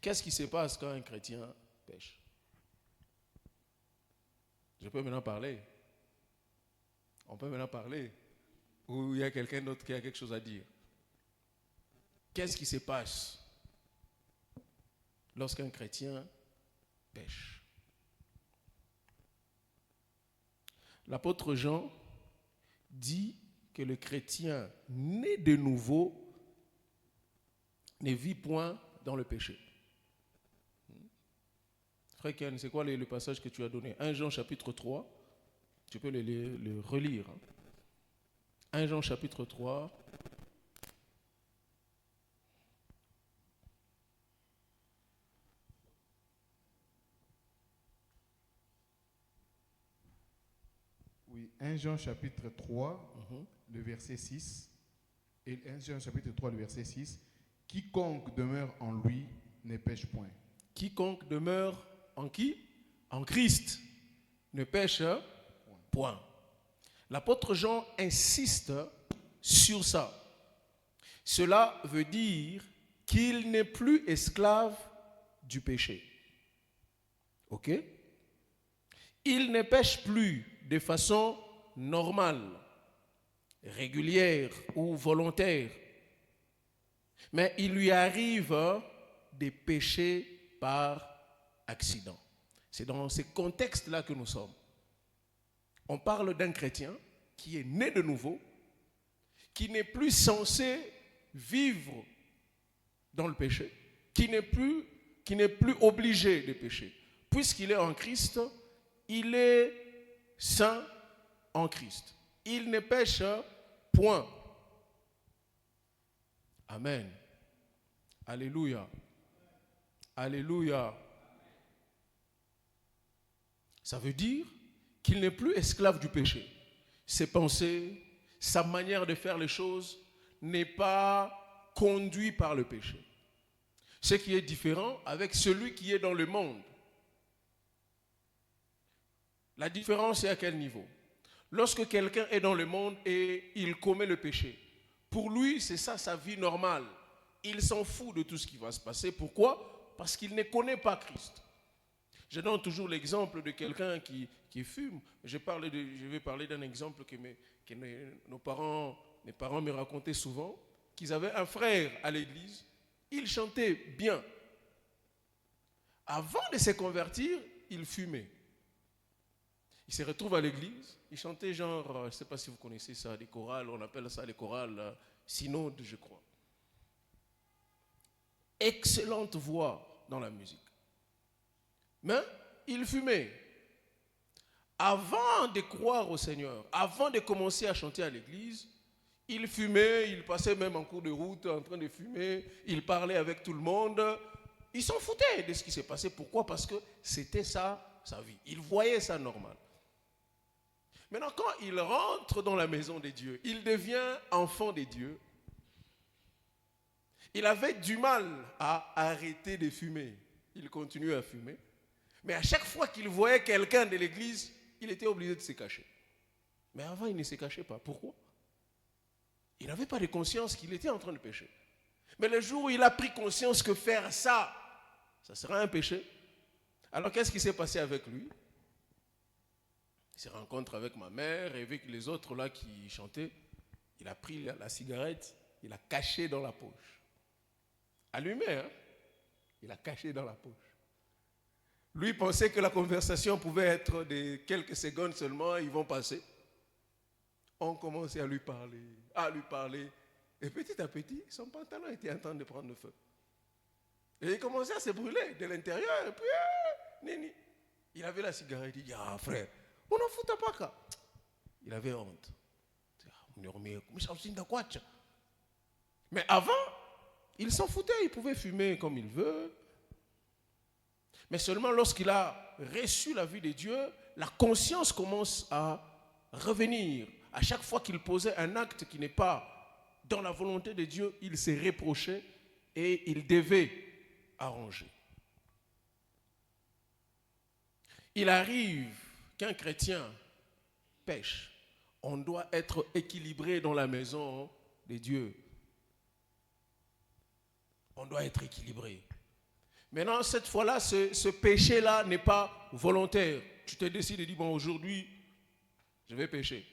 Qu'est-ce qui se passe quand un chrétien pêche? Je peux maintenant parler. On peut maintenant parler. Ou il y a quelqu'un d'autre qui a quelque chose à dire? Qu'est-ce qui se passe lorsqu'un chrétien pêche? L'apôtre Jean dit que le chrétien né de nouveau ne vit point dans le péché. Frère Ken, c'est quoi le passage que tu as donné? 1 Jean chapitre 3, tu peux le relire. 1 Jean chapitre 3. Oui, 1 Jean chapitre 3, le verset 6. Et 1 Jean chapitre 3, le verset 6. Quiconque demeure en lui ne pêche point. Quiconque demeure en qui? En Christ ne pêche point. L'apôtre Jean insiste sur ça. Cela veut dire qu'il n'est plus esclave du péché. Ok? Il ne pêche plus de façon normale, régulière ou volontaire. Mais il lui arrive de pécher par accident. C'est dans ce contexte-là que nous sommes. On parle d'un chrétien qui est né de nouveau, qui n'est plus censé vivre dans le péché, qui n'est plus obligé de pécher. Puisqu'il est en Christ, il est saint en Christ. Il ne pêche point. Amen. Alléluia. Alléluia. Ça veut dire qu'il n'est plus esclave du péché. Ses pensées, sa manière de faire les choses n'est pas conduit par le péché. Ce qui est différent avec celui qui est dans le monde. La différence est à quel niveau? Lorsque quelqu'un est dans le monde et il commet le péché, pour lui, c'est ça sa vie normale. Il s'en fout de tout ce qui va se passer. Pourquoi? Parce qu'il ne connaît pas Christ. Je donne toujours l'exemple de quelqu'un qui fume. Je vais parler d'un exemple que mes parents me racontaient souvent, qu'ils avaient un frère à l'église. Il chantait bien. Avant de se convertir, il fumait. Il se retrouve à l'église, il chantait genre, je ne sais pas si vous connaissez ça, des chorales, on appelle ça les chorales synode, je crois. Excellente voix dans la musique. Mais il fumait. Avant de croire au Seigneur, avant de commencer à chanter à l'église, il fumait, il passait même en cours de route en train de fumer, il parlait avec tout le monde. Il s'en foutait de ce qui s'est passé. Pourquoi? Parce que c'était ça, sa vie. Il voyait ça normal. Maintenant, quand il rentre dans la maison de Dieu, il devient enfant de Dieu. Il avait du mal à arrêter de fumer. Il continuait à fumer. Mais à chaque fois qu'il voyait quelqu'un de l'église, il était obligé de se cacher. Mais avant, il ne se cachait pas. Pourquoi? Il n'avait pas de conscience qu'il était en train de pécher. Mais le jour où il a pris conscience que faire ça, ça sera un péché. Alors qu'est-ce qui s'est passé avec lui? Il se rencontre avec ma mère et avec les autres là qui chantaient. Il a pris la cigarette, il a caché dans la poche. Allumé, hein? Il a caché dans la poche. Lui pensait que la conversation pouvait être de quelques secondes seulement, ils vont passer. On commençait à lui parler. Et petit à petit, son pantalon était en train de prendre feu. Et il commençait à se brûler de l'intérieur. Et puis, nini. Il avait la cigarette. Il dit, ah frère, on n'en fout pas quoi. Il avait honte. Mais avant, il s'en foutait. Il pouvait fumer comme il veut. Mais seulement lorsqu'il a reçu la vie de Dieu, la conscience commence à revenir. À chaque fois qu'il posait un acte qui n'est pas dans la volonté de Dieu, il s'est reproché et il devait arranger. Il arrive qu'un chrétien pêche. On doit être équilibré dans la maison de Dieu. On doit être équilibré. Maintenant, cette fois-là, ce péché-là n'est pas volontaire. Tu te décides et dis, bon, aujourd'hui, je vais pécher.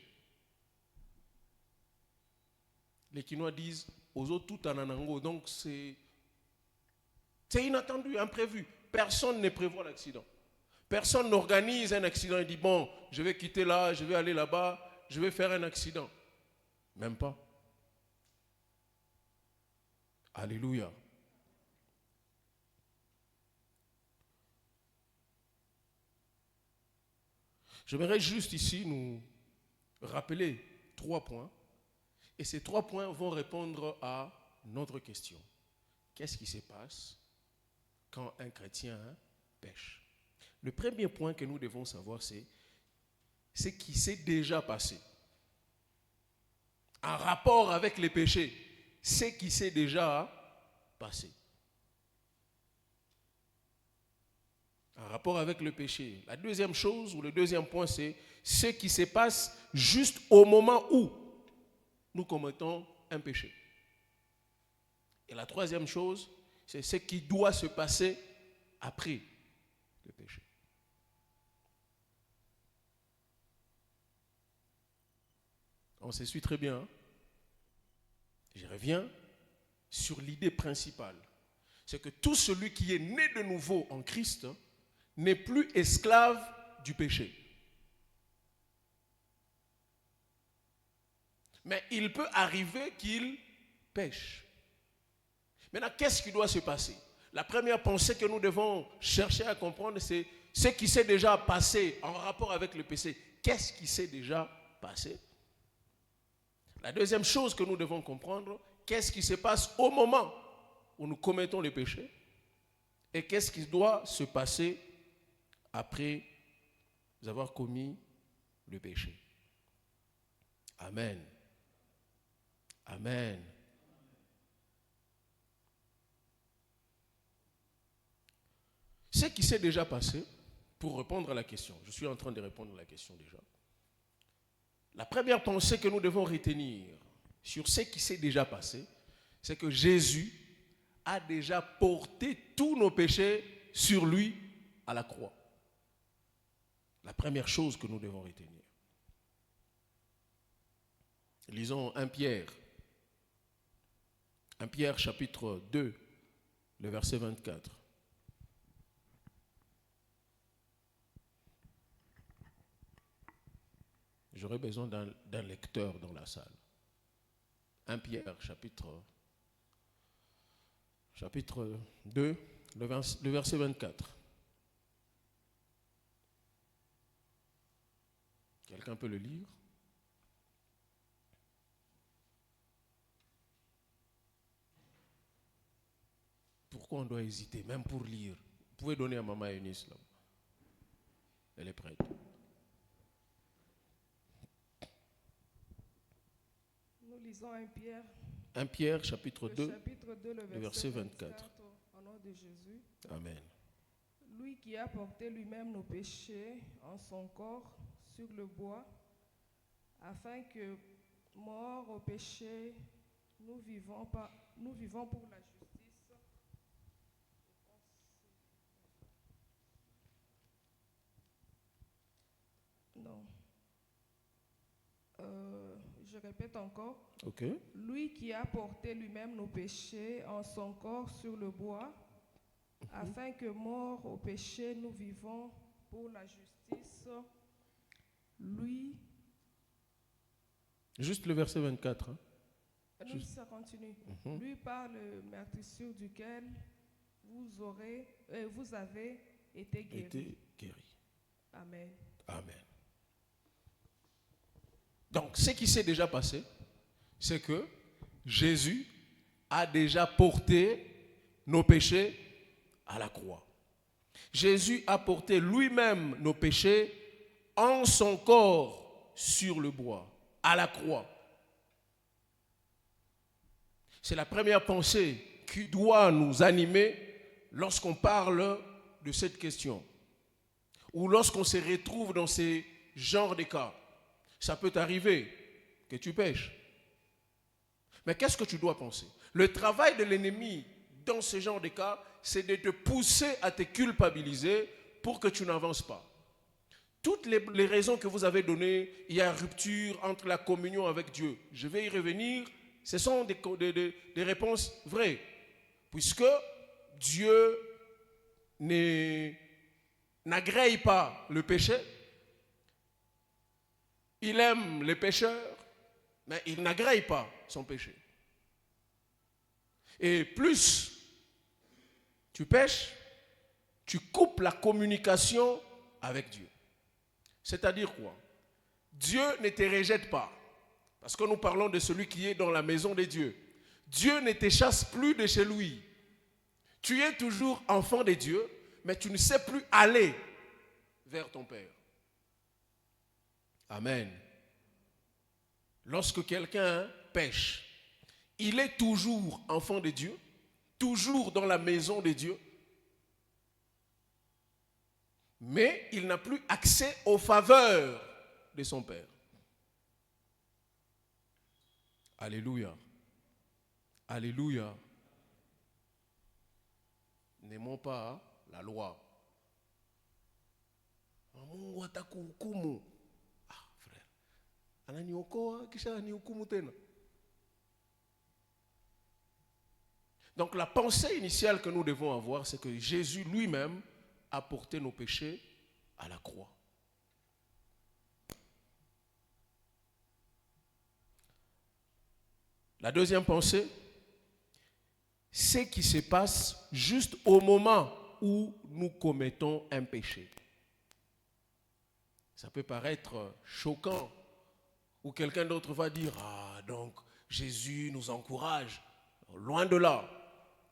Les Quinois disent, aux autres, tout en anango. Donc, c'est inattendu, imprévu. Personne ne prévoit l'accident. Personne n'organise un accident et dit, bon, je vais quitter là, je vais aller là-bas, je vais faire un accident. Même pas. Alléluia. J'aimerais juste ici nous rappeler 3 points. Et ces 3 points vont répondre à notre question. Qu'est-ce qui se passe quand un chrétien pêche? Le premier point que nous devons savoir, c'est ce qui s'est déjà passé. En rapport avec les péchés, ce qui s'est déjà passé. En rapport avec le péché. La deuxième chose, ou le deuxième point, c'est ce qui se passe juste au moment où nous commettons un péché. Et la troisième chose, c'est ce qui doit se passer après le péché. On se suit très bien. Hein? Je reviens sur l'idée principale. C'est que tout celui qui est né de nouveau en Christ n'est plus esclave du péché. Mais il peut arriver qu'il pêche. Maintenant, qu'est-ce qui doit se passer? La première pensée que nous devons chercher à comprendre, c'est ce qui s'est déjà passé en rapport avec le péché. Qu'est-ce qui s'est déjà passé? La deuxième chose que nous devons comprendre, qu'est-ce qui se passe au moment où nous commettons le péché? Et qu'est-ce qui doit se passer après avoir commis le péché? Amen. Amen. Ce qui s'est déjà passé, pour répondre à la question, je suis en train de répondre à la question déjà. La première pensée que nous devons retenir sur ce qui s'est déjà passé, c'est que Jésus a déjà porté tous nos péchés sur lui à la croix. La première chose que nous devons retenir. Lisons 1 Pierre. 1 Pierre chapitre 2, le verset 24. J'aurais besoin d'un lecteur dans la salle. 1 Pierre chapitre 2, le verset 24. Quelqu'un peut le lire? Pourquoi on doit hésiter, même pour lire? Vous pouvez donner à Maman Eunice là. Elle est prête. Nous lisons 1 Pierre. 1 Pierre chapitre 2, chapitre 2 le verset 24. Au nom de Jésus. Amen. Lui qui a porté lui-même nos péchés en son corps sur le bois, afin que, morts au péché, nous vivons pour la justice. Non. Je répète encore. Ok. Lui qui a porté lui-même nos péchés en son corps sur le bois, afin que, morts au péché, nous vivons pour la justice. Lui. Juste le verset 24. Hein? Non, ça continue. Lui par le meurtrissure duquel vous avez été guéris. Amen. Amen. Donc, ce qui s'est déjà passé, c'est que Jésus a déjà porté nos péchés à la croix. Jésus a porté lui-même nos péchés en son corps sur le bois, à la croix. C'est la première pensée qui doit nous animer lorsqu'on parle de cette question. Ou lorsqu'on se retrouve dans ces genres de cas. Ça peut t'arriver que tu pêches. Mais qu'est-ce que tu dois penser? Le travail de l'ennemi dans ce genre de cas, c'est de te pousser à te culpabiliser pour que tu n'avances pas. Toutes les raisons que vous avez données, il y a rupture entre la communion avec Dieu. Je vais y revenir. Ce sont des réponses vraies. Puisque Dieu n'agrée pas le péché, il aime les pécheurs, mais il n'agrée pas son péché. Et plus tu pêches, tu coupes la communication avec Dieu. C'est-à-dire quoi? Dieu ne te rejette pas. Parce que nous parlons de celui qui est dans la maison de Dieu. Dieu ne te chasse plus de chez lui. Tu es toujours enfant de Dieu, mais tu ne sais plus aller vers ton Père. Amen. Lorsque quelqu'un pêche, il est toujours enfant de Dieu, toujours dans la maison de Dieu, mais il n'a plus accès aux faveurs de son Père. Alléluia. Alléluia. N'aimons pas la loi. Mungu atakuhukumu. Ah, frère. Ananiokoa kisha anihukumu tena. Donc la pensée initiale que nous devons avoir, c'est que Jésus lui-même a porté nos péchés à la croix. La deuxième pensée, ce qui se passe juste au moment où nous commettons un péché. Ça peut paraître choquant, ou quelqu'un d'autre va dire, ah donc Jésus nous encourage. Loin de là.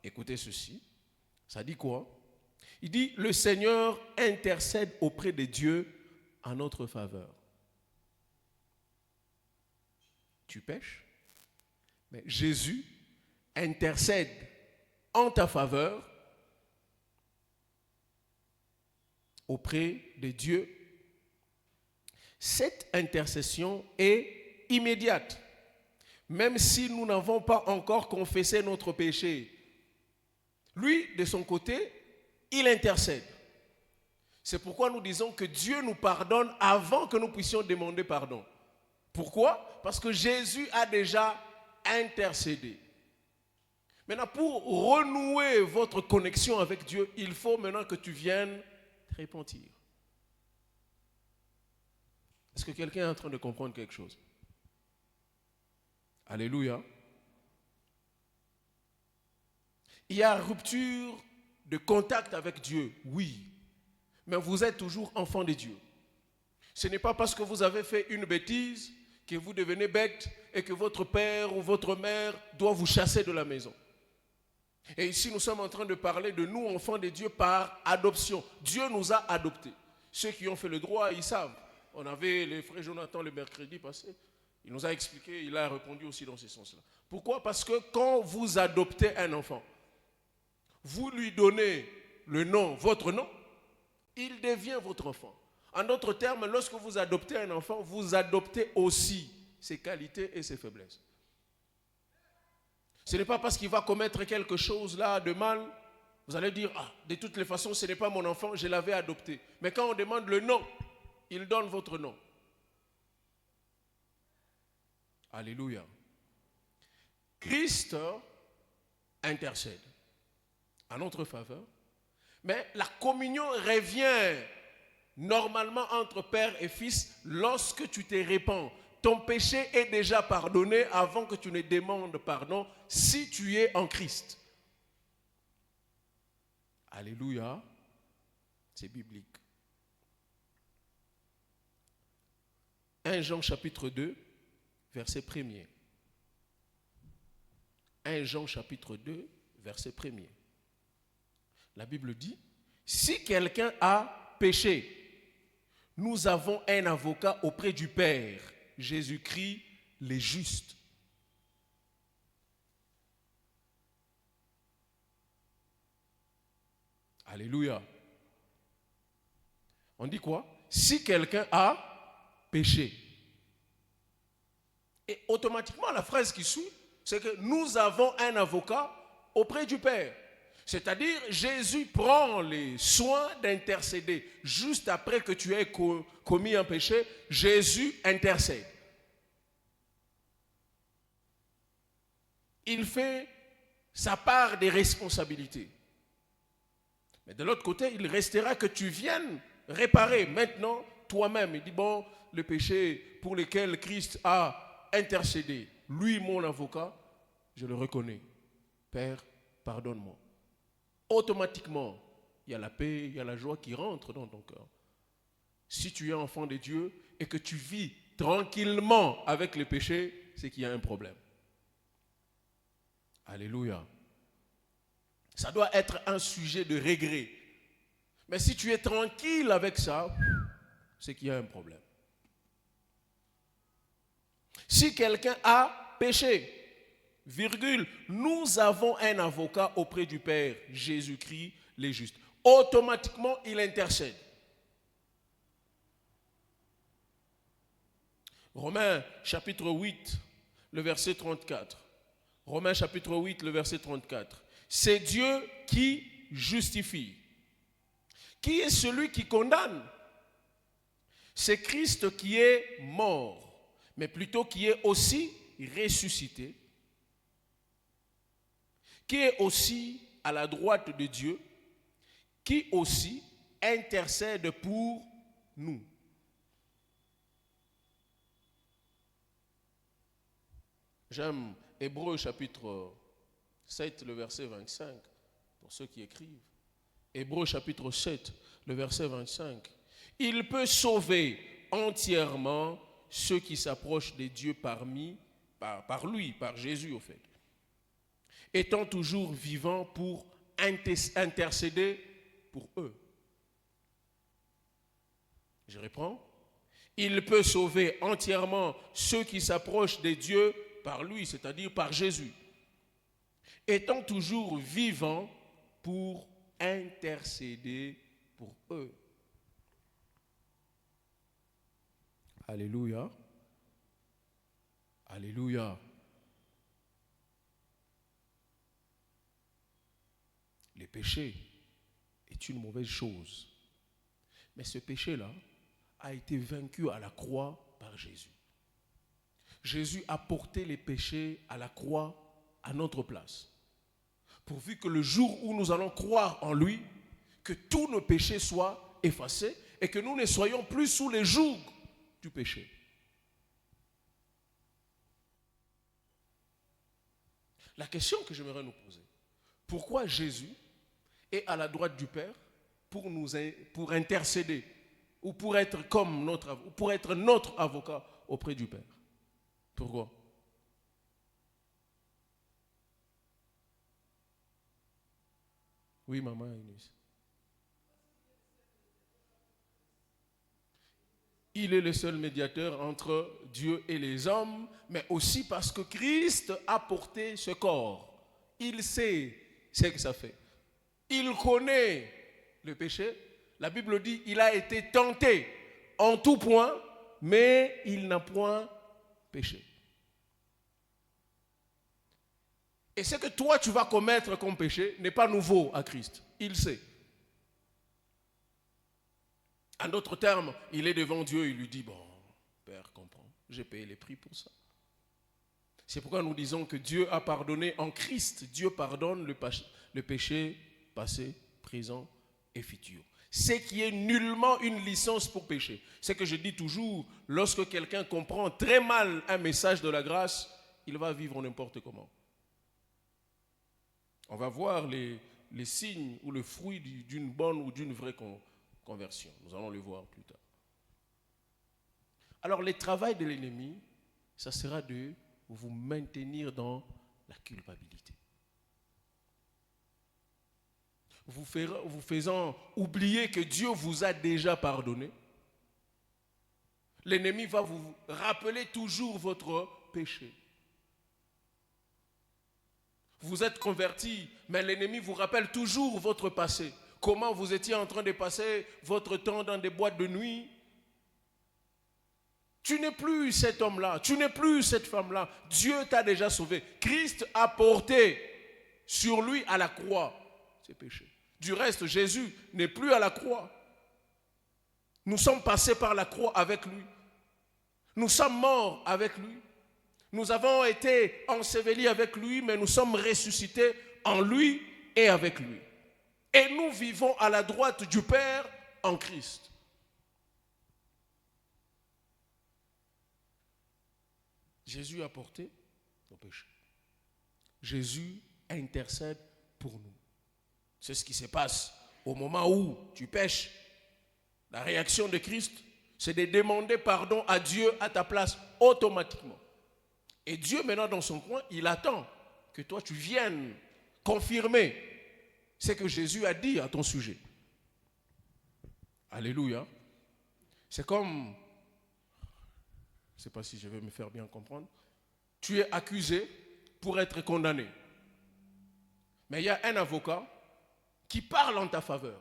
Écoutez ceci, ça dit quoi? Il dit, le Seigneur intercède auprès de Dieu en notre faveur. Tu pêches, mais Jésus intercède en ta faveur auprès de Dieu. Cette intercession est immédiate. Même si nous n'avons pas encore confessé notre péché, lui, de son côté, il intercède. C'est pourquoi nous disons que Dieu nous pardonne avant que nous puissions demander pardon. Pourquoi? Parce que Jésus a déjà intercédé. Maintenant, pour renouer votre connexion avec Dieu, il faut maintenant que tu viennes te repentir. Est-ce que quelqu'un est en train de comprendre quelque chose? Alléluia. Il y a rupture de contact avec Dieu, oui. Mais vous êtes toujours enfant de Dieu. Ce n'est pas parce que vous avez fait une bêtise que vous devenez bête et que votre père ou votre mère doit vous chasser de la maison. Et ici, nous sommes en train de parler de nous, enfants de Dieu, par adoption. Dieu nous a adoptés. Ceux qui ont fait le droit, ils savent. On avait les frères Jonathan le mercredi passé. Il nous a expliqué, il a répondu aussi dans ce sens-là. Pourquoi? Parce que quand vous adoptez un enfant, vous lui donnez le nom, votre nom, il devient votre enfant. En d'autres termes, lorsque vous adoptez un enfant, vous adoptez aussi ses qualités et ses faiblesses. Ce n'est pas parce qu'il va commettre quelque chose là de mal, vous allez dire, ah, de toutes les façons, ce n'est pas mon enfant, je l'avais adopté. Mais quand on demande le nom, il donne votre nom. Alléluia. Christ intercède en notre faveur, mais la communion revient normalement entre père et fils lorsque tu te répands. Ton péché est déjà pardonné avant que tu ne demandes pardon si tu es en Christ. Alléluia. C'est biblique. 1 Jean chapitre 2, verset 1er. 1 Jean chapitre 2, verset 1er. La Bible dit, si quelqu'un a péché, nous avons un avocat auprès du Père, Jésus-Christ, le juste. Alléluia. On dit quoi? Si quelqu'un a péché. Et automatiquement, la phrase qui suit, c'est que nous avons un avocat auprès du Père. C'est-à-dire, Jésus prend les soins d'intercéder. Juste après que tu aies commis un péché, Jésus intercède. Il fait sa part des responsabilités. Mais de l'autre côté, il restera que tu viennes réparer maintenant toi-même. Il dit, bon, le péché pour lequel Christ a intercédé, lui, mon avocat, je le reconnais. Père, pardonne-moi. Automatiquement, il y a la paix, il y a la joie qui rentre dans ton cœur. Si tu es enfant de Dieu et que tu vis tranquillement avec le péché, c'est qu'il y a un problème. Alléluia. Ça doit être un sujet de regret. Mais si tu es tranquille avec ça, c'est qu'il y a un problème. Si quelqu'un a péché, virgule, nous avons un avocat auprès du Père, Jésus-Christ, le juste. Automatiquement, il intercède. Romains chapitre 8, le verset 34. Romains chapitre 8, le verset 34. C'est Dieu qui justifie. Qui est celui qui condamne? C'est Christ qui est mort, mais plutôt qui est aussi ressuscité, qui est aussi à la droite de Dieu, qui aussi intercède pour nous. J'aime Hébreux chapitre 7, le verset 25, pour ceux qui écrivent. Hébreux chapitre 7, le verset 25. Il peut sauver entièrement ceux qui s'approchent de Dieu par lui, par Jésus au fait. Étant toujours vivant pour intercéder pour eux. Je reprends. Il peut sauver entièrement ceux qui s'approchent de Dieu par lui, c'est-à-dire par Jésus. Étant toujours vivant pour intercéder pour eux. Alléluia. Alléluia. Le péché est une mauvaise chose. Mais ce péché-là a été vaincu à la croix par Jésus. Jésus a porté les péchés à la croix à notre place. Pourvu que le jour où nous allons croire en lui, que tous nos péchés soient effacés et que nous ne soyons plus sous les jougs du péché. La question que j'aimerais nous poser, pourquoi Jésus est à la droite du Père pour intercéder ou pour être notre avocat auprès du Père? Pourquoi? Oui, maman Inès. Il est le seul médiateur entre Dieu et les hommes, mais aussi parce que Christ a porté ce corps. Il sait ce que ça fait. Il connaît le péché. La Bible dit qu'il a été tenté en tout point, mais il n'a point péché. Et ce que toi tu vas commettre comme péché n'est pas nouveau à Christ. Il sait. En d'autres termes, il est devant Dieu, il lui dit, bon, Père, comprends, j'ai payé les prix pour ça. C'est pourquoi nous disons que Dieu a pardonné en Christ. Dieu pardonne le péché passé, présent et futur. Ce qui est nullement une licence pour pécher. C'est que je dis toujours, lorsque quelqu'un comprend très mal un message de la grâce, il va vivre n'importe comment. On va voir les signes ou le fruit d'une bonne ou d'une vraie conversion. Nous allons le voir plus tard. Alors, le travail de l'ennemi, ça sera de vous maintenir dans la culpabilité. Vous faisant oublier que Dieu vous a déjà pardonné. L'ennemi va vous rappeler toujours votre péché. Vous êtes converti, mais l'ennemi vous rappelle toujours votre passé. Comment vous étiez en train de passer votre temps dans des boîtes de nuit. Tu n'es plus cet homme-là, tu n'es plus cette femme-là. Dieu t'a déjà sauvé. Christ a porté sur lui à la croix. ses péchés. Du reste, Jésus n'est plus à la croix. Nous sommes passés par la croix avec lui. Nous sommes morts avec lui. Nous avons été ensevelis avec lui, mais nous sommes ressuscités en lui et avec lui. Et nous vivons à la droite du Père en Christ. Jésus a porté nos péchés. Jésus intercède pour nous. C'est ce qui se passe au moment où tu pèches. La réaction de Christ, c'est de demander pardon à Dieu à ta place automatiquement. Et Dieu, maintenant, dans son coin, il attend que toi, tu viennes confirmer ce que Jésus a dit à ton sujet. Alléluia. C'est comme, je ne sais pas si je vais me faire bien comprendre, tu es accusé pour être condamné. Mais il y a un avocat qui parle en ta faveur.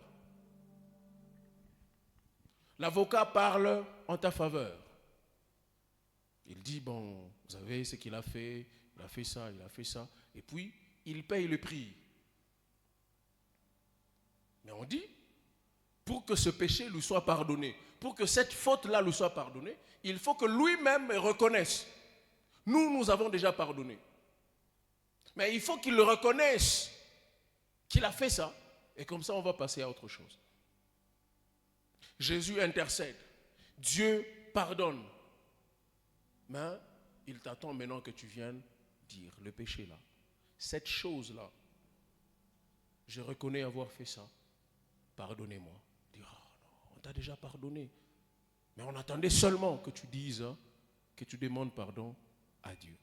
L'avocat parle en ta faveur. Il dit, bon, vous savez ce qu'il a fait, il a fait ça, il a fait ça. Et puis, il paye le prix. Mais on dit, pour que ce péché lui soit pardonné, pour que cette faute-là lui soit pardonnée, il faut que lui-même reconnaisse. Nous avons déjà pardonné. Mais il faut qu'il le reconnaisse, qu'il a fait ça. Et comme ça, on va passer à autre chose. Jésus intercède. Dieu pardonne. Mais il t'attend maintenant que tu viennes dire le péché là. Cette chose-là, je reconnais avoir fait ça. Pardonnez-moi. Dire, non, on t'a déjà pardonné. Mais on attendait seulement que tu dises, que tu demandes pardon à Dieu.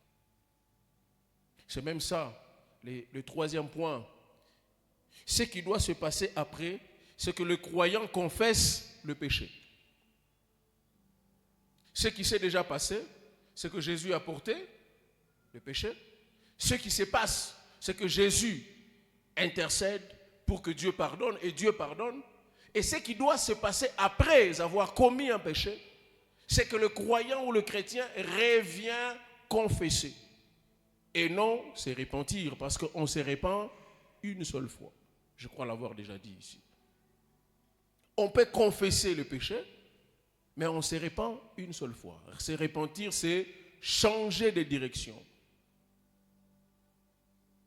C'est même ça, le troisième point. Ce qui doit se passer après, c'est que le croyant confesse le péché. Ce qui s'est déjà passé, c'est que Jésus a porté le péché. Ce qui se passe, c'est que Jésus intercède pour que Dieu pardonne et Dieu pardonne. Et ce qui doit se passer après avoir commis un péché, c'est que le croyant ou le chrétien revient confesser. Et non se repentir, parce qu'on se repent une seule fois. Je crois l'avoir déjà dit ici. On peut confesser le péché, mais on se repent une seule fois. Se repentir, c'est changer de direction.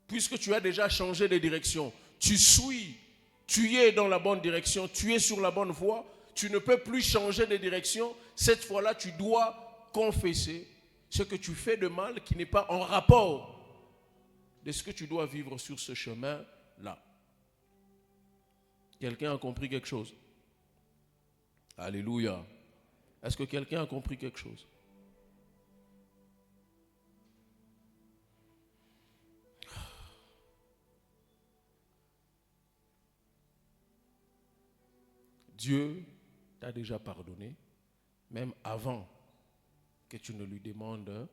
Puisque tu as déjà changé de direction, tu es dans la bonne direction, tu es sur la bonne voie, tu ne peux plus changer de direction. Cette fois-là, tu dois confesser ce que tu fais de mal qui n'est pas en rapport de ce que tu dois vivre sur ce chemin-là. Quelqu'un a compris quelque chose? Alléluia. Est-ce que quelqu'un a compris quelque chose? Dieu t'a déjà pardonné, même avant que tu ne lui demandes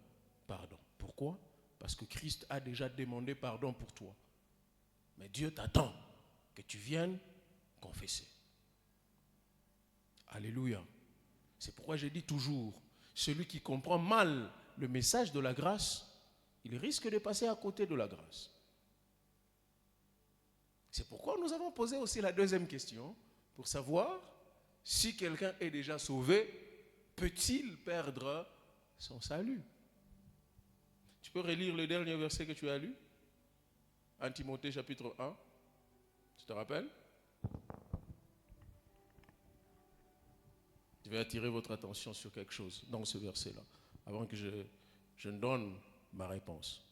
pardon. Pourquoi? Parce que Christ a déjà demandé pardon pour toi. Mais Dieu t'attend que tu viennes confesser. Alléluia. C'est pourquoi je dis toujours, celui qui comprend mal le message de la grâce, il risque de passer à côté de la grâce. C'est pourquoi nous avons posé aussi la deuxième question, pour savoir si quelqu'un est déjà sauvé, peut-il perdre son salut? Tu peux relire le dernier verset que tu as lu? 1 Timothée chapitre 1. Tu te rappelles? Je vais attirer votre attention sur quelque chose dans ce verset-là, avant que je ne donne ma réponse.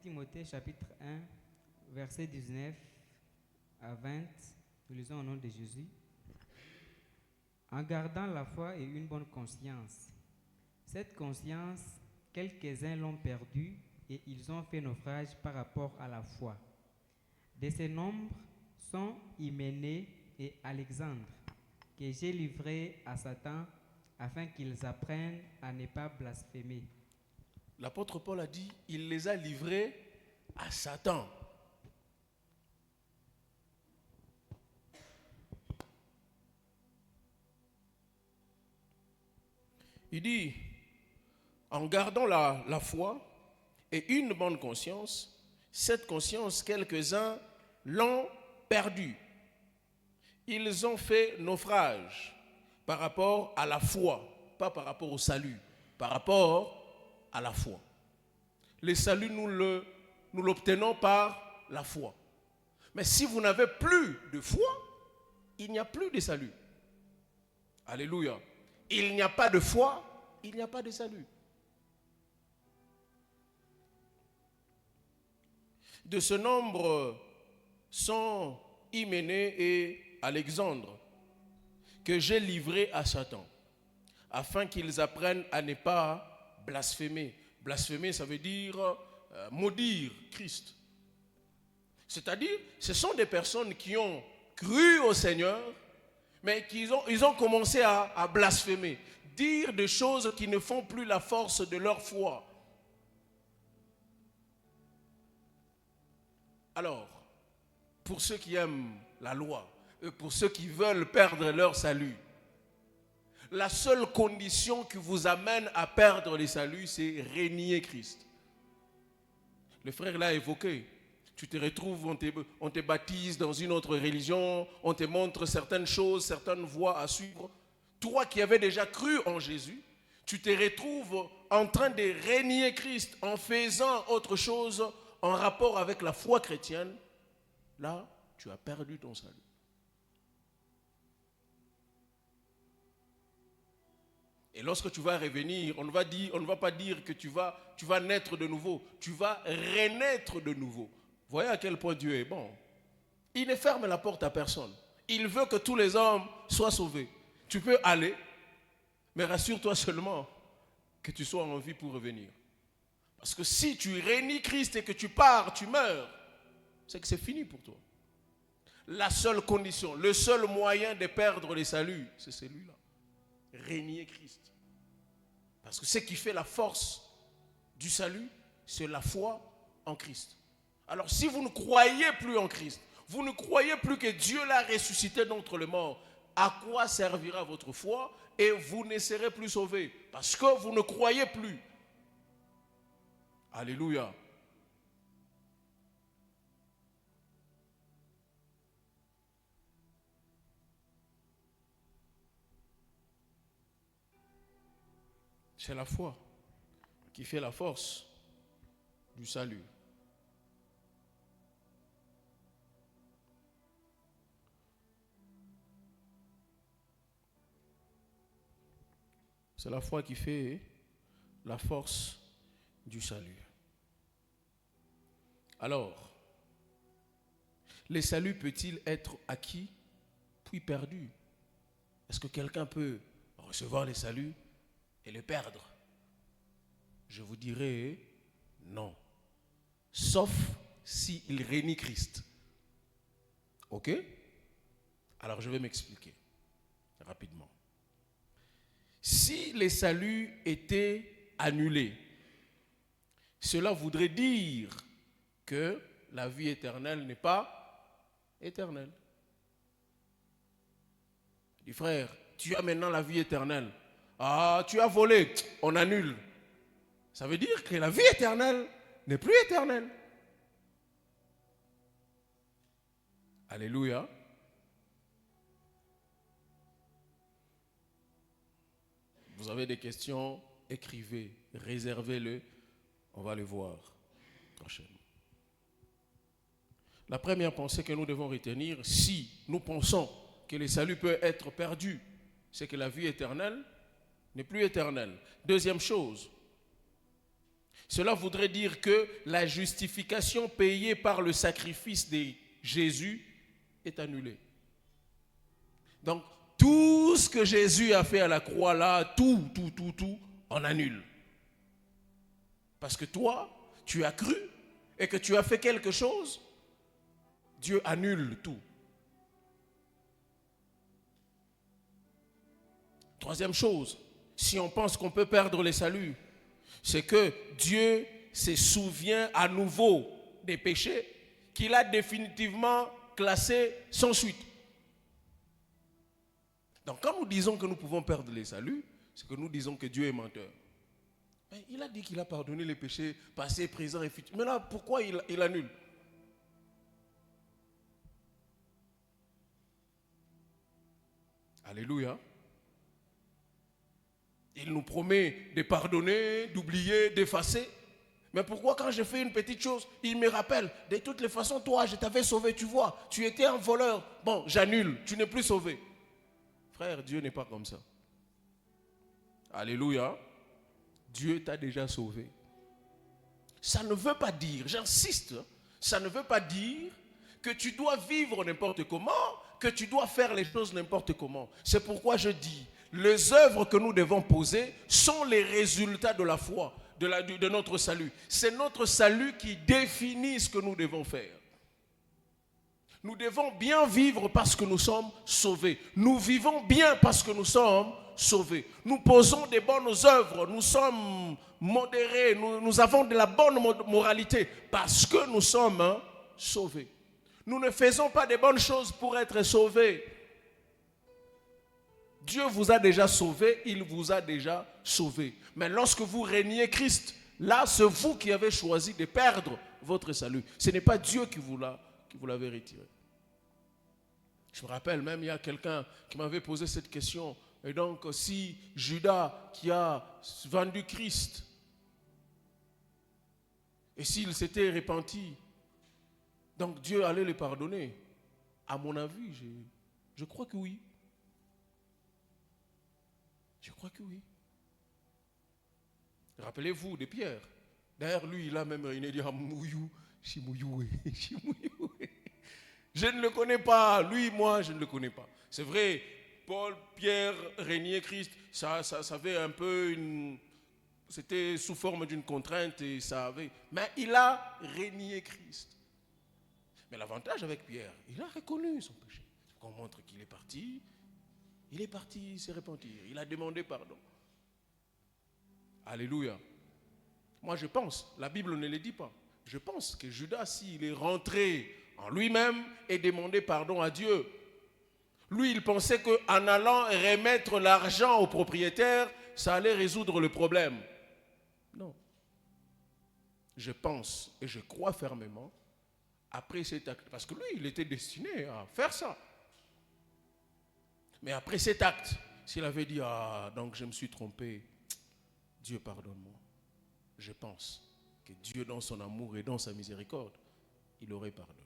Timothée chapitre 1, verset 19 à 20, nous lisons au nom de Jésus. En gardant la foi et une bonne conscience. Cette conscience, quelques-uns l'ont perdue et ils ont fait naufrage par rapport à la foi. De ces nombres sont Hyménée et Alexandre, que j'ai livrés à Satan afin qu'ils apprennent à ne pas blasphémer. L'apôtre Paul a dit, il les a livrés à Satan. Il dit, en gardant la foi et une bonne conscience, cette conscience, quelques-uns l'ont perdue. Ils ont fait naufrage par rapport à la foi, pas par rapport au salut, par rapport à la foi. Le salut, nous l'obtenons par la foi. Mais si vous n'avez plus de foi, il n'y a plus de salut. Alléluia. Il n'y a pas de foi, il n'y a pas de salut. De ce nombre sont Hyménée et Alexandre, que j'ai livrés à Satan, afin qu'ils apprennent à ne pas blasphémer. Blasphémer, ça veut dire maudire Christ. C'est-à-dire, ce sont des personnes qui ont cru au Seigneur, mais ils ont commencé à blasphémer, dire des choses qui ne font plus la force de leur foi. Alors, pour ceux qui aiment la loi, et pour ceux qui veulent perdre leur salut, la seule condition qui vous amène à perdre le salut, c'est renier Christ. Le frère l'a évoqué. Tu te retrouves, on te baptise dans une autre religion, on te montre certaines choses, certaines voies à suivre. Toi qui avais déjà cru en Jésus, tu te retrouves en train de renier Christ en faisant autre chose en rapport avec la foi chrétienne. Là, tu as perdu ton salut. Et lorsque tu vas revenir, on ne va pas dire que tu vas naître de nouveau. Tu vas renaître de nouveau. Voyez à quel point Dieu est bon. Il ne ferme la porte à personne. Il veut que tous les hommes soient sauvés. Tu peux aller, mais rassure-toi seulement que tu sois en vie pour revenir. Parce que si tu renies Christ et que tu pars, tu meurs, c'est que c'est fini pour toi. La seule condition, le seul moyen de perdre le salut, c'est celui-là. Renier Christ. Parce que ce qui fait la force du salut, c'est la foi en Christ. Alors si vous ne croyez plus en Christ, vous ne croyez plus que Dieu l'a ressuscité d'entre les morts, à quoi servira votre foi et vous ne serez plus sauvés? Parce que vous ne croyez plus. Alléluia. C'est la foi qui fait la force du salut. C'est la foi qui fait la force du salut. Alors, le salut peut-il être acquis puis perdu? Est-ce que quelqu'un peut recevoir le salut et le perdre? Je vous dirais non. Sauf s'il renie Christ. Ok? Alors je vais m'expliquer rapidement. Si le salut était annulé, cela voudrait dire que la vie éternelle n'est pas éternelle. Du frère, tu as maintenant la vie éternelle. Ah, tu as volé, on annule. Ça veut dire que la vie éternelle n'est plus éternelle. Alléluia. Vous avez des questions, écrivez, réservez-le, on va le voir prochainement. La première pensée que nous devons retenir, si nous pensons que le salut peut être perdu, c'est que la vie éternelle n'est plus éternelle. Deuxième chose, cela voudrait dire que la justification payée par le sacrifice de Jésus est annulée. Donc, tout ce que Jésus a fait à la croix là, tout, on annule. Parce que toi, tu as cru et que tu as fait quelque chose, Dieu annule tout. Troisième chose, si on pense qu'on peut perdre le salut, c'est que Dieu se souvient à nouveau des péchés qu'il a définitivement classés sans suite. Donc quand nous disons que nous pouvons perdre le salut, c'est que nous disons que Dieu est menteur. Mais il a dit qu'il a pardonné les péchés passés, présents et futurs. Mais là, pourquoi il annule? Alléluia. Il nous promet de pardonner, d'oublier, d'effacer. Mais pourquoi quand je fais une petite chose, il me rappelle, de toutes les façons, toi, je t'avais sauvé, tu vois, tu étais un voleur. Bon, j'annule, tu n'es plus sauvé. Frère, Dieu n'est pas comme ça. Alléluia. Dieu t'a déjà sauvé. Ça ne veut pas dire, j'insiste, ça ne veut pas dire que tu dois vivre n'importe comment, que tu dois faire les choses n'importe comment. C'est pourquoi je dis, les œuvres que nous devons poser sont les résultats de la foi, de notre salut. C'est notre salut qui définit ce que nous devons faire. Nous devons bien vivre parce que nous sommes sauvés. Nous vivons bien parce que nous sommes sauvés. Nous posons des bonnes œuvres, nous sommes modérés, nous avons de la bonne moralité parce que nous sommes sauvés. Nous ne faisons pas des bonnes choses pour être sauvés. Dieu vous a déjà sauvé, il vous a déjà sauvé. Mais lorsque vous reniez Christ, là, c'est vous qui avez choisi de perdre votre salut. Ce n'est pas Dieu qui vous l'avait retiré. Je me rappelle même, il y a quelqu'un qui m'avait posé cette question. Et donc, si Judas qui a vendu Christ, et s'il s'était repenti, donc Dieu allait le pardonner. À mon avis, je crois que oui. Je crois que oui. Rappelez-vous de Pierre. D'ailleurs, lui, il a même il dit Mouyou, Chimouyou. Je ne le connais pas. Lui, moi, je ne le connais pas. C'est vrai, Paul, Pierre, renier Christ, ça avait un peu c'était sous forme d'une contrainte et ça avait. Mais il a renié Christ. Mais l'avantage avec Pierre, il a reconnu son péché. On montre qu'il est parti. Il est parti se repentir. Il a demandé pardon. Alléluia. Moi, je pense, la Bible ne le dit pas. Je pense que Judas, s'il est rentré en lui-même et demandé pardon à Dieu, lui, il pensait qu'en allant remettre l'argent au propriétaire, ça allait résoudre le problème. Non. Je pense et je crois fermement, après cet acte, parce que lui, il était destiné à faire ça. Mais après cet acte, s'il avait dit, donc je me suis trompé, Dieu pardonne-moi. Je pense que Dieu, dans son amour et dans sa miséricorde, il aurait pardonné.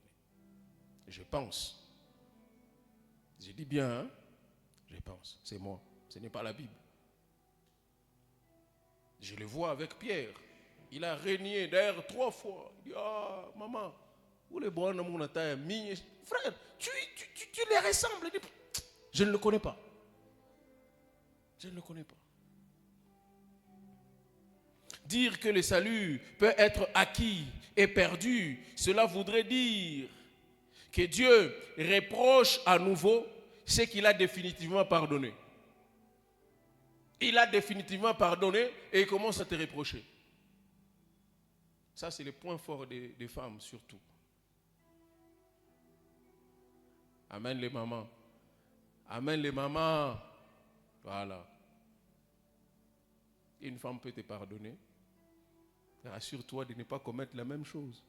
Je pense. Je dis bien, hein? Je pense. C'est moi. Ce n'est pas la Bible. Je le vois avec Pierre. Il a renié d'ailleurs 3 fois. Il dit, maman, où les bons dans mon taille, frère, tu les ressembles. Il dit, je ne le connais pas. Je ne le connais pas. Dire que le salut peut être acquis et perdu, cela voudrait dire que Dieu reproche à nouveau ce qu'il a définitivement pardonné. Il a définitivement pardonné et il commence à te reprocher. Ça, c'est le point fort des femmes surtout. Amen les mamans. Amen les mamans. Voilà. Une femme peut te pardonner. Rassure-toi de ne pas commettre la même chose.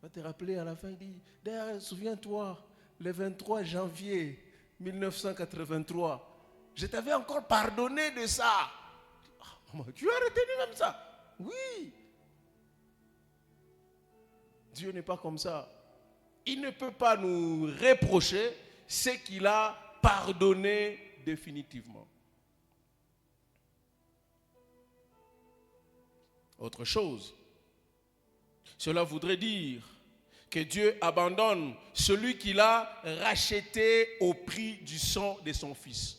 Va te rappeler à la fin, il dit, d'ailleurs, souviens-toi, le 23 janvier 1983, je t'avais encore pardonné de ça. Maman, tu as retenu même ça? Oui. Dieu n'est pas comme ça. Il ne peut pas nous reprocher ce qu'il a pardonné définitivement. Autre chose, cela voudrait dire que Dieu abandonne celui qu'il a racheté au prix du sang de son Fils.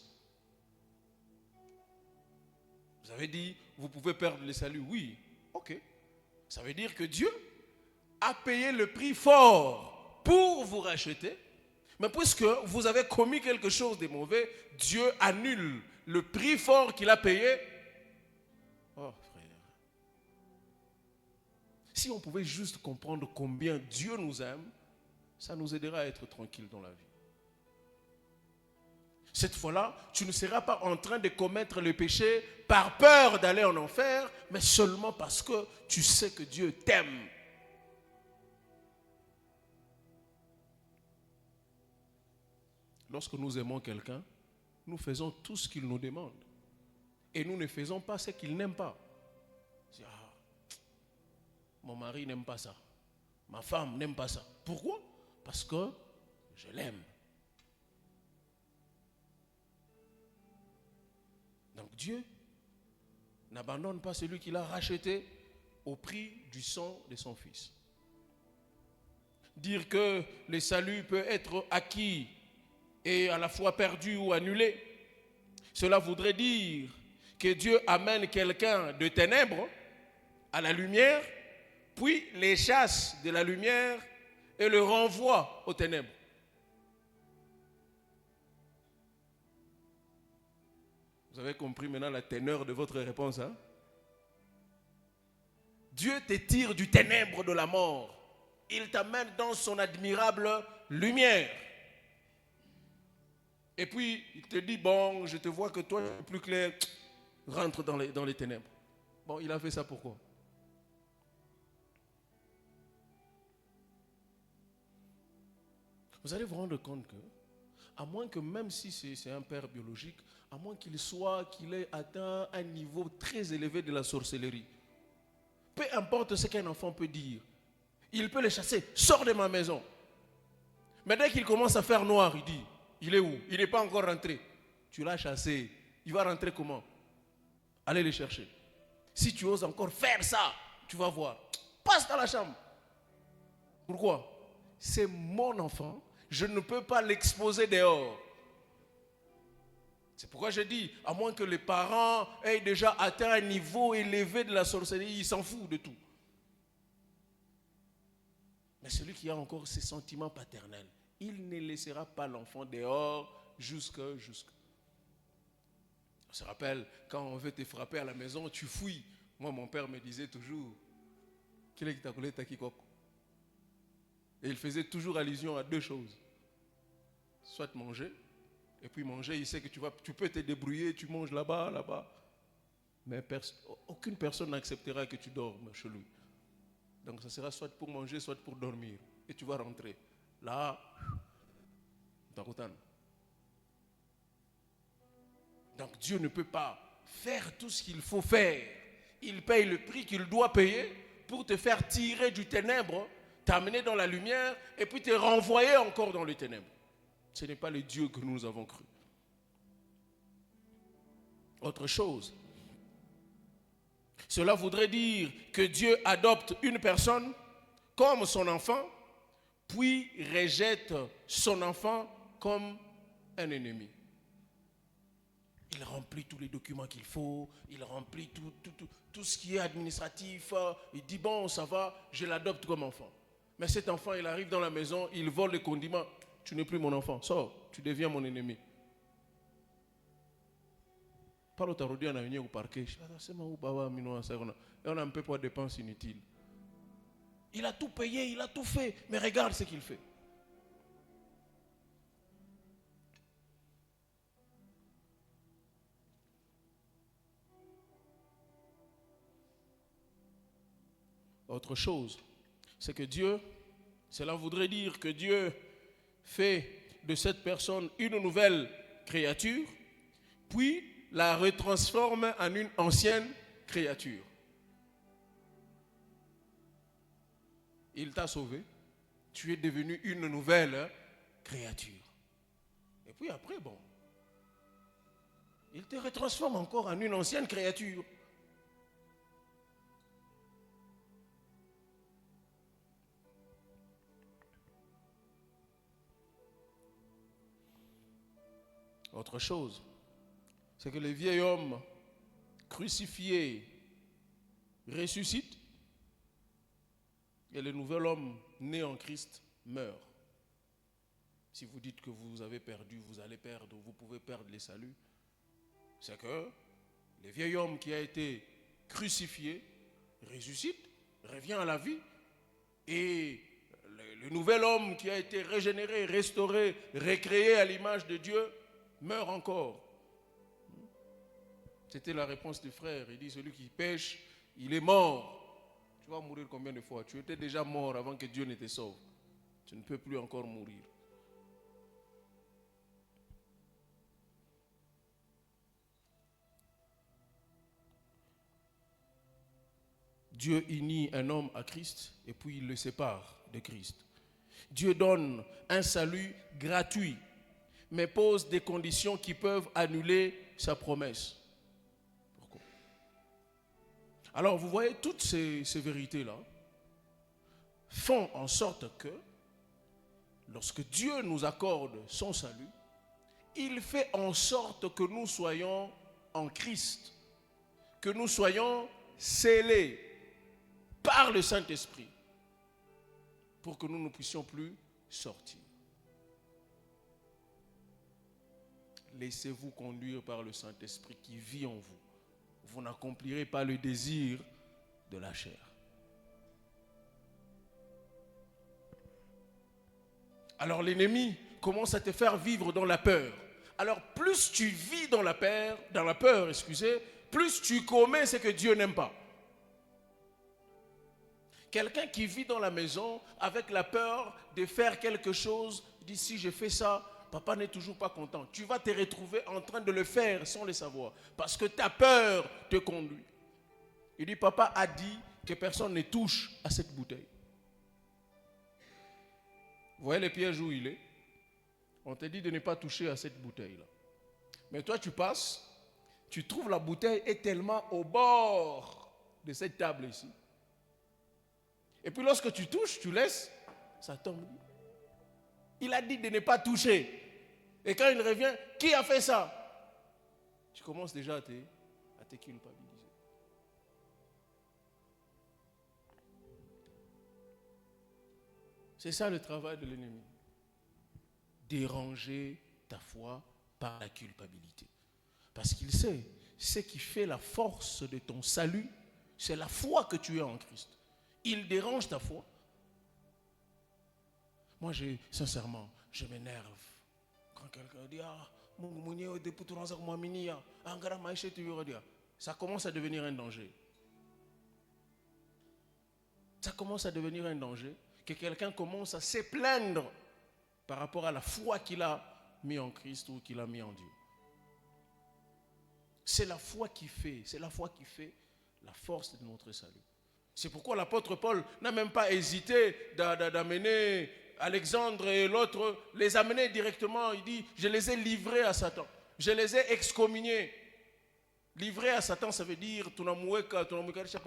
Vous avez dit, vous pouvez perdre le salut. Oui, ok. Ça veut dire que Dieu a payé le prix fort pour vous racheter. Mais puisque vous avez commis quelque chose de mauvais, Dieu annule le prix fort qu'il a payé. Oh frère. Si on pouvait juste comprendre combien Dieu nous aime, ça nous aidera à être tranquilles dans la vie. Cette fois-là, tu ne seras pas en train de commettre le péché par peur d'aller en enfer, mais seulement parce que tu sais que Dieu t'aime. Lorsque nous aimons quelqu'un, nous faisons tout ce qu'il nous demande. Et nous ne faisons pas ce qu'il n'aime pas. Mon mari n'aime pas ça. Ma femme n'aime pas ça. Pourquoi? Parce que je l'aime. Donc Dieu n'abandonne pas celui qu'il a racheté au prix du sang de son Fils. Dire que le salut peut être acquis et à la fois perdu ou annulé, cela voudrait dire que Dieu amène quelqu'un de ténèbres à la lumière, puis les chasse de la lumière et le renvoie aux ténèbres. Vous avez compris maintenant la teneur de votre réponse, hein? Dieu te tire du ténèbre de la mort. Il t'amène dans son admirable lumière. Et puis, il te dit, bon, je te vois que toi, tu es plus clair, rentre dans les ténèbres. Bon, il a fait ça pourquoi? Vous allez vous rendre compte que, à moins que même si c'est un père biologique, à moins qu'il ait atteint un niveau très élevé de la sorcellerie, peu importe ce qu'un enfant peut dire, il peut le chasser, sors de ma maison. Mais dès qu'il commence à faire noir, il dit, il est où? Il n'est pas encore rentré. Tu l'as chassé, il va rentrer comment? Allez le chercher. Si tu oses encore faire ça, tu vas voir. Passe dans la chambre. Pourquoi? C'est mon enfant, je ne peux pas l'exposer dehors. C'est pourquoi je dis, à moins que les parents aient déjà atteint un niveau élevé de la sorcellerie, ils s'en foutent de tout. Mais celui qui a encore ses sentiments paternels, il ne laissera pas l'enfant dehors jusqu'à. On se rappelle, quand on veut te frapper à la maison, tu fouilles. Moi, mon père me disait toujours, quel est qui t'a collé ta kikoko? Et il faisait toujours allusion à deux choses. Soit manger, et puis manger, il sait que tu peux te débrouiller, tu manges là-bas. Mais aucune personne n'acceptera que tu dormes chez lui. Donc ça sera soit pour manger, soit pour dormir. Et tu vas rentrer. Là, donc Dieu ne peut pas faire tout ce qu'il faut faire. Il paye le prix qu'il doit payer pour te faire tirer du ténèbre, t'amener dans la lumière et puis te renvoyer encore dans les ténèbres. Ce n'est pas le Dieu que nous avons cru. Autre chose. Cela voudrait dire que Dieu adopte une personne comme son enfant, puis rejette son enfant comme un ennemi. Il remplit tous les documents qu'il faut, il remplit tout ce qui est administratif. Il dit, bon, ça va, je l'adopte comme enfant. Mais cet enfant, il arrive dans la maison, il vole les condiments. Tu n'es plus mon enfant, sors, tu deviens mon ennemi. Pas l'autre aujourd'hui, on a venu au parquet. On a un peu pour dépenses inutiles. Il a tout payé, il a tout fait, mais regarde ce qu'il fait. Autre chose, c'est que Dieu, cela voudrait dire que Dieu fait de cette personne une nouvelle créature, puis la retransforme en une ancienne créature. Il t'a sauvé, tu es devenu une nouvelle créature. Et puis après, bon, il te retransforme encore en une ancienne créature. Autre chose, c'est que le vieil homme crucifié ressuscite et le nouvel homme né en Christ meurt. Si vous dites que vous avez perdu, vous allez perdre, vous pouvez perdre les saluts, c'est que le vieil homme qui a été crucifié ressuscite, revient à la vie, et le nouvel homme qui a été régénéré, restauré, recréé à l'image de Dieu meurs encore. C'était la réponse du frère. Il dit, celui qui pêche, il est mort. Tu vas mourir combien de fois? Tu étais déjà mort avant que Dieu ne te sauve. Tu ne peux plus encore mourir. Dieu unit un homme à Christ et puis il le sépare de Christ. Dieu donne un salut gratuit, mais pose des conditions qui peuvent annuler sa promesse. Pourquoi? Alors vous voyez, toutes ces vérités-là font en sorte que lorsque Dieu nous accorde son salut, il fait en sorte que nous soyons en Christ, que nous soyons scellés par le Saint-Esprit pour que nous ne puissions plus sortir. Laissez-vous conduire par le Saint-Esprit qui vit en vous. Vous n'accomplirez pas le désir de la chair. Alors l'ennemi commence à te faire vivre dans la peur. Alors plus tu vis dans la peur, plus tu commets ce que Dieu n'aime pas. Quelqu'un qui vit dans la maison avec la peur de faire quelque chose, dit si je fais ça, papa n'est toujours pas content. Tu vas te retrouver en train de le faire sans le savoir. Parce que ta peur te conduit. Il dit, papa a dit que personne ne touche à cette bouteille. Vous voyez le piège où il est? On te dit de ne pas toucher à cette bouteille-là. Mais toi tu passes, tu trouves la bouteille est tellement au bord de cette table ici. Et puis lorsque tu touches, tu laisses, ça tombe. Il a dit de ne pas toucher. Et quand il revient, qui a fait ça? Tu commences déjà à te culpabiliser. C'est ça le travail de l'ennemi. Déranger ta foi par la culpabilité. Parce qu'il sait, ce qui fait la force de ton salut, c'est la foi que tu as en Christ. Il dérange ta foi. Moi, sincèrement, je m'énerve. Quand quelqu'un dit, ça commence à devenir un danger. Ça commence à devenir un danger que quelqu'un commence à se plaindre par rapport à la foi qu'il a mis en Christ ou qu'il a mis en Dieu. C'est la foi qui fait la force de notre salut. C'est pourquoi l'apôtre Paul n'a même pas hésité d'amener Alexandre et l'autre, les amener directement. Il dit, je les ai livrés à Satan. Je les ai excommuniés. Livrés à Satan, ça veut dire,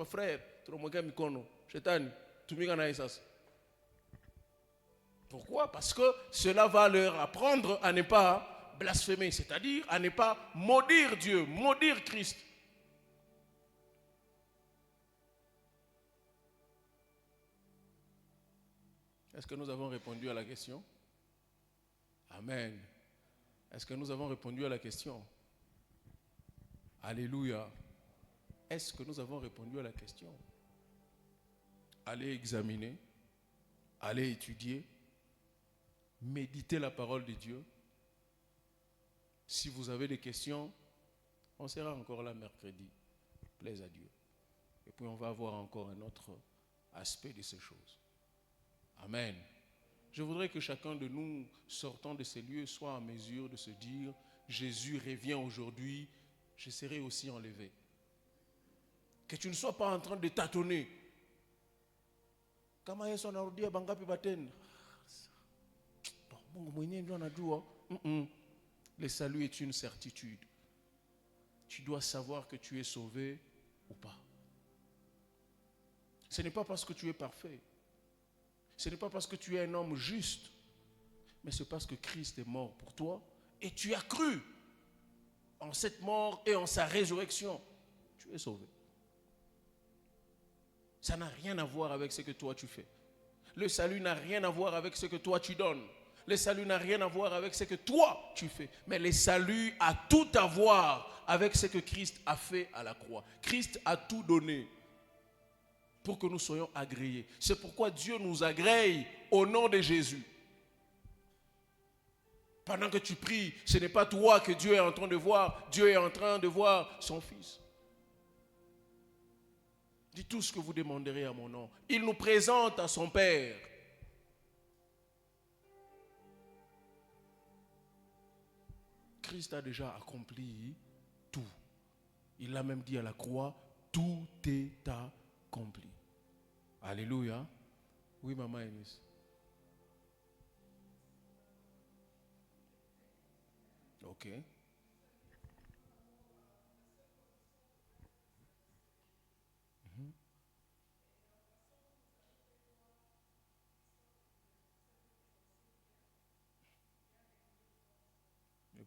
frère, pourquoi? Parce que cela va leur apprendre à ne pas blasphémer, c'est-à-dire à ne pas maudire Dieu, maudire Christ. Est-ce que nous avons répondu à la question? Amen. Est-ce que nous avons répondu à la question? Alléluia. Est-ce que nous avons répondu à la question? Allez examiner, allez étudier, méditez la parole de Dieu. Si vous avez des questions, on sera encore là mercredi. Plaise à Dieu. Et puis on va voir encore un autre aspect de ces choses. Amen. Je voudrais que chacun de nous, sortant de ces lieux, soit en mesure de se dire, Jésus revient aujourd'hui, je serai aussi enlevé. Que tu ne sois pas en train de tâtonner. Le salut est une certitude. Tu dois savoir que tu es sauvé ou pas. Ce n'est pas parce que tu es parfait. Ce n'est pas parce que tu es un homme juste. Mais c'est parce que Christ est mort pour toi. Et tu as cru en cette mort et en sa résurrection. Tu es sauvé. Ça n'a rien à voir avec ce que toi tu fais. Le salut n'a rien à voir avec ce que toi tu donnes. Le salut n'a rien à voir avec ce que toi tu fais. Mais le salut a tout à voir avec ce que Christ a fait à la croix. Christ a tout donné pour que nous soyons agréés. C'est pourquoi Dieu nous agrée au nom de Jésus. Pendant que tu pries, ce n'est pas toi que Dieu est en train de voir. Dieu est en train de voir son Fils. Dites tout ce que vous demanderez à mon nom. Il nous présente à son Père. Christ a déjà accompli tout. Il l'a même dit à la croix, tout est accompli. Alléluia. Oui, maman Eunice. Ok. Et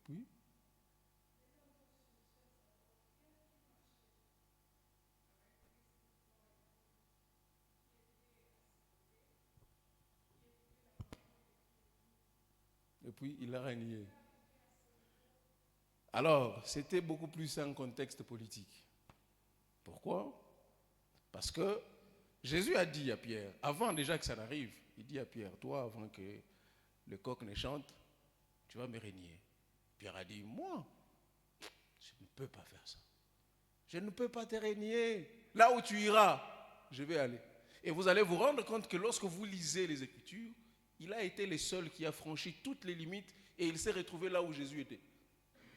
puis? Et puis, il a régné. Alors, c'était beaucoup plus un contexte politique. Pourquoi? Parce que Jésus a dit à Pierre, avant déjà que ça n'arrive, il dit à Pierre, toi, avant que le coq ne chante, tu vas me régner. Pierre a dit, moi, je ne peux pas faire ça. Je ne peux pas te régner. Là où tu iras, je vais aller. Et vous allez vous rendre compte que lorsque vous lisez les Écritures, il a été le seul qui a franchi toutes les limites et il s'est retrouvé là où Jésus était.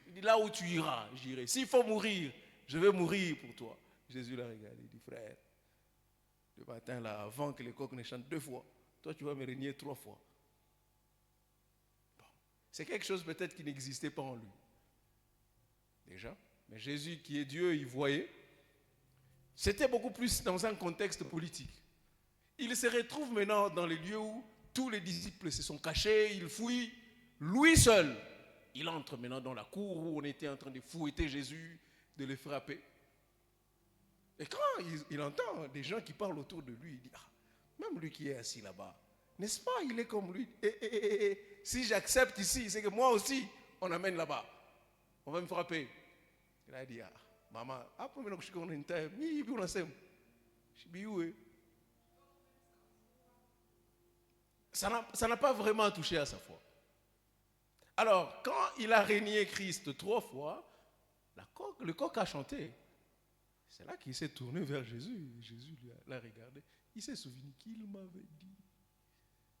Il dit, là où tu iras, j'irai. S'il faut mourir, je vais mourir pour toi. Jésus l'a regardé, il dit, frère, le matin là, avant que le coq ne chante 2 fois, toi tu vas me régner 3 fois. Bon. C'est quelque chose peut-être qui n'existait pas en lui. Déjà. Mais Jésus qui est Dieu, il voyait. C'était beaucoup plus dans un contexte politique. Il se retrouve maintenant dans les lieux où tous les disciples se sont cachés, ils fouillent. Lui seul, il entre maintenant dans la cour où on était en train de fouetter Jésus, de le frapper. Et quand il entend des gens qui parlent autour de lui, il dit, ah, même lui qui est assis là-bas, n'est-ce pas, il est comme lui. Si j'accepte ici, c'est que moi aussi, on amène là-bas. On va me frapper. Il a dit, ah, maman, après maintenant que je suis en time, ça n'a pas vraiment touché à sa foi. Alors, quand il a régné Christ 3 fois, le coq a chanté. C'est là qu'il s'est tourné vers Jésus. Jésus l'a regardé. Il s'est souvenu qu'il m'avait dit.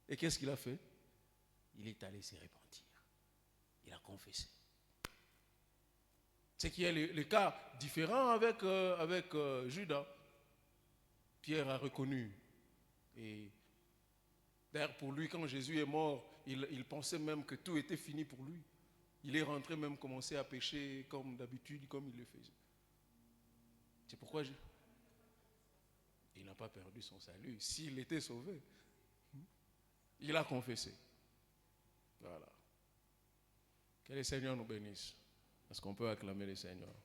Et qu'est-ce qu'il a fait? Il est allé se repentir. Il a confessé. C'est qu'il y a le cas différent avec Judas. Pierre a reconnu. Et d'ailleurs, pour lui, quand Jésus est mort, il pensait même que tout était fini pour lui. Il est rentré même commencer à pécher comme d'habitude, comme il le faisait. C'est pourquoi il n'a pas perdu son salut. S'il était sauvé, il a confessé. Voilà. Que le Seigneur nous bénisse. Est-ce qu'on peut acclamer le Seigneur?